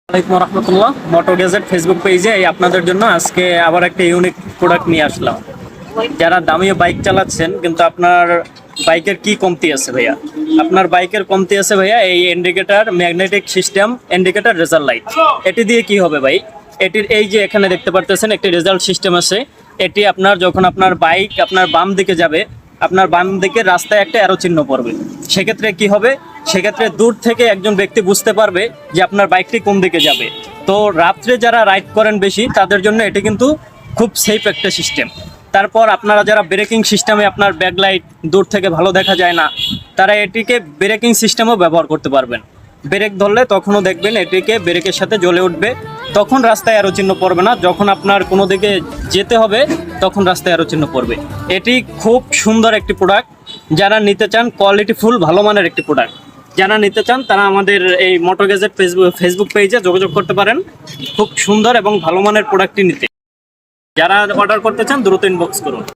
আসসালামু রহমতুল্লাহ। মোটো gadget Facebook পেজে আপনাদের জন্য আজকে আবার একটা ইউনিক প্রোডাক্ট নিয়ে আসলাম। যারা দামি বাইক চালাচ্ছেন কিন্তু আপনার বাইকের কি কমতি আছে ভাইয়া, আপনার বাইকের কমতি আছে ভাইয়া এই indicator magnetic system indicator result light. এটি দিয়ে কি হবে ভাই, এটির এই যে এখানে দেখতে পারতেছেন একটি রেজাল্ট সিস্টেম আছে। এটি আপনার যখন আপনার বাইক আপনার বাম দিকে যাবে, আপনার বাম দিকে রাস্তায় একটা অ্যারো চিহ্ন পড়বে, সেক্ষেত্রে কি হবে, সেক্ষেত্রে দূর থেকে একজন ব্যক্তি বুঝতে পারবে যে আপনার বাইকটি কোন দিকে যাবে। তো রাত্রে যারা রাইড করেন বেশি তাদের জন্য এটি কিন্তু খুব সেফ একটা সিস্টেম। তারপর আপনারা যারা ব্রেকিং সিস্টেমে আপনার ব্যাকলাইট দূর থেকে ভালো দেখা যায় না, তারা এটিকে ব্রেকিং সিস্টেমও ব্যবহার করতে পারবেন। ব্রেক ধরলে তখনও দেখবেন এটিকে ব্রেকের সাথে জ্বলে উঠবে, তখন রাস্তায় অ্যারো চিহ্ন পড়বে না। যখন আপনার কোনো দিকে যেতে হবে তখন রাস্তায় অ্যারো চিহ্ন পড়বে। এটি খুব সুন্দর একটি প্রোডাক্ট। যারা নিতে চান কোয়ালিটিফুল ভালো মানের একটি প্রোডাক্ট, যারা নিতে চান তারা আমাদের এই মোটো গ্যাজেট ফেসবুক পেজে যোগাযোগ করতে পারেন। খুব সুন্দর এবং ভালো মানের প্রোডাক্টটি নিতে যারা অর্ডার করতে চান দ্রুত ইনবক্স করুন।